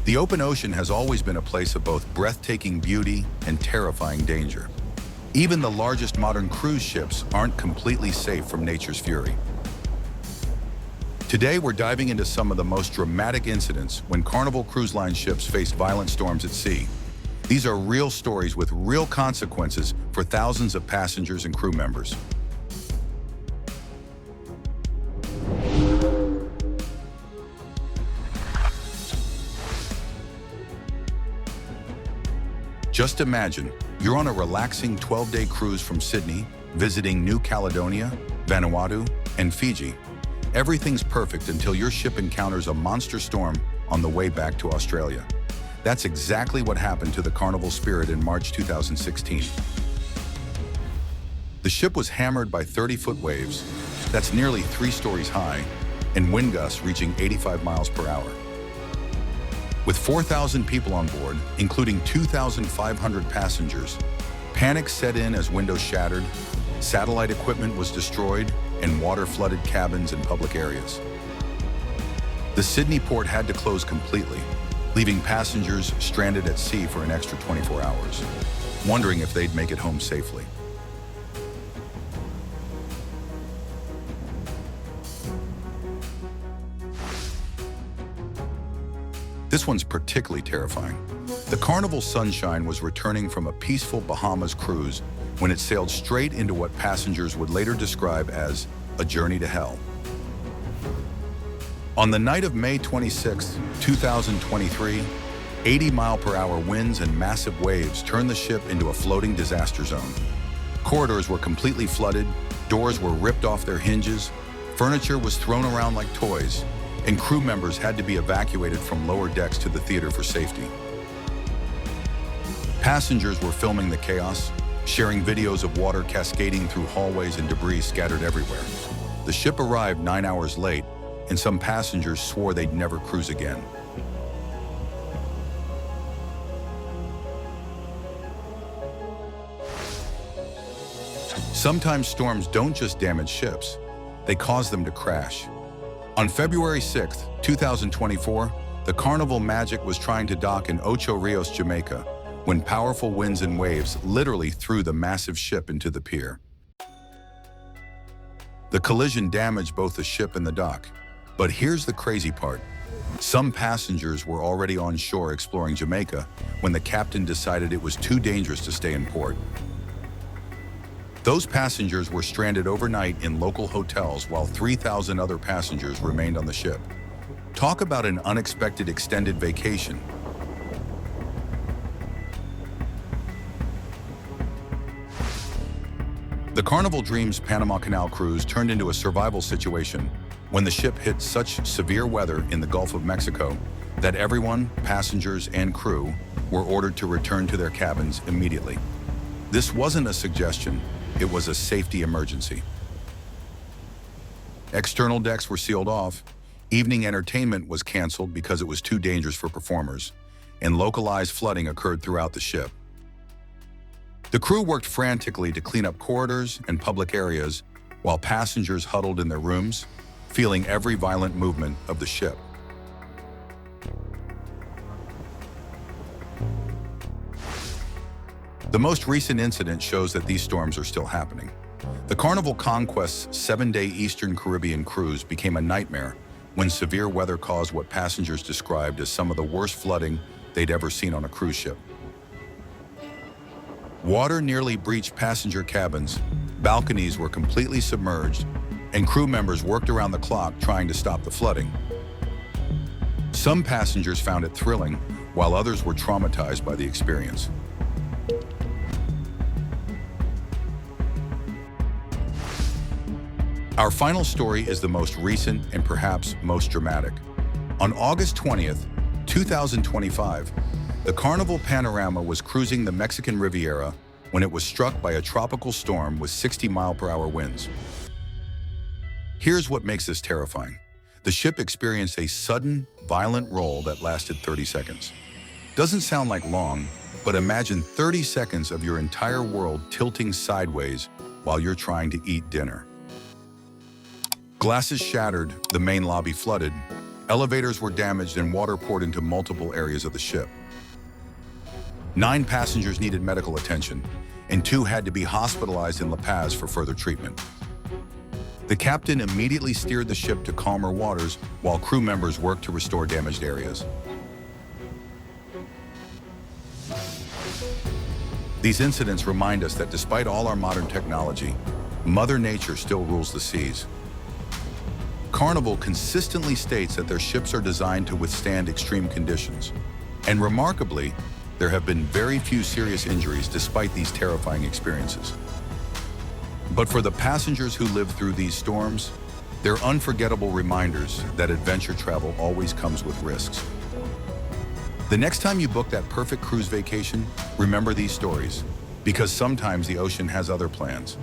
The open ocean has always been a place of both breathtaking beauty and terrifying danger. Even the largest modern cruise ships aren't completely safe from nature's fury. Today, we're diving into some of the most dramatic incidents when Carnival Cruise Line ships faced violent storms at sea. These are real stories with real consequences for thousands of passengers and crew members. Just imagine, you're on a relaxing 12-day cruise from Sydney, visiting New Caledonia, Vanuatu, and Fiji. Everything's perfect until your ship encounters a monster storm on the way back to Australia. That's exactly what happened to the Carnival Spirit in March 2016. The ship was hammered by 30-foot waves, that's nearly 3 stories high, and wind gusts reaching 85 miles per hour. With 4,000 people on board, including 2,500 passengers, panic set in as windows shattered, satellite equipment was destroyed, and water flooded cabins and public areas. The Sydney port had to close completely, leaving passengers stranded at sea for an extra 24 hours, wondering if they'd make it home safely. This one's particularly terrifying. The Carnival Sunshine was returning from a peaceful Bahamas cruise when it sailed straight into what passengers would later describe as a journey to hell. On the night of May 26, 2023, 80-mile-per-hour winds and massive waves turned the ship into a floating disaster zone. Corridors were completely flooded, doors were ripped off their hinges, furniture was thrown around like toys, and crew members had to be evacuated from lower decks to the theater for safety. Passengers were filming the chaos, sharing videos of water cascading through hallways and debris scattered everywhere. The ship arrived 9 hours late, and some passengers swore they'd never cruise again. Sometimes storms don't just damage ships, they cause them to crash. On February 6, 2024, the Carnival Magic was trying to dock in Ocho Rios, Jamaica, when powerful winds and waves literally threw the massive ship into the pier. The collision damaged both the ship and the dock. But here's the crazy part. Some passengers were already on shore exploring Jamaica when the captain decided it was too dangerous to stay in port. Those passengers were stranded overnight in local hotels while 3,000 other passengers remained on the ship. Talk about an unexpected extended vacation. The Carnival Dreams Panama Canal cruise turned into a survival situation when the ship hit such severe weather in the Gulf of Mexico that everyone, passengers and crew, were ordered to return to their cabins immediately. This wasn't a suggestion. It was a safety emergency. External decks were sealed off, evening entertainment was canceled because it was too dangerous for performers, and localized flooding occurred throughout the ship. The crew worked frantically to clean up corridors and public areas while passengers huddled in their rooms, feeling every violent movement of the ship. The most recent incident shows that these storms are still happening. The Carnival Conquest's 7-day Eastern Caribbean cruise became a nightmare when severe weather caused what passengers described as some of the worst flooding they'd ever seen on a cruise ship. Water nearly breached passenger cabins, balconies were completely submerged, and crew members worked around the clock trying to stop the flooding. Some passengers found it thrilling, while others were traumatized by the experience. Our final story is the most recent and perhaps most dramatic. On August 20th, 2025, the Carnival Panorama was cruising the Mexican Riviera when it was struck by a tropical storm with 60-mile-per-hour winds. Here's what makes this terrifying. The ship experienced a sudden, violent roll that lasted 30 seconds. Doesn't sound like long, but imagine 30 seconds of your entire world tilting sideways while you're trying to eat dinner. Glasses shattered, the main lobby flooded, Elevators were damaged and water poured into multiple areas of the ship. 9 passengers needed medical attention, and 2 had to be hospitalized in La Paz for further treatment. The captain immediately steered the ship to calmer waters while crew members worked to restore damaged areas. These incidents remind us that despite all our modern technology, Mother Nature still rules the seas. Carnival consistently states that their ships are designed to withstand extreme conditions, and remarkably, there have been very few serious injuries despite these terrifying experiences. But for the passengers who live through these storms, they're unforgettable reminders that adventure travel always comes with risks. The next time you book that perfect cruise vacation, remember these stories, because sometimes the ocean has other plans.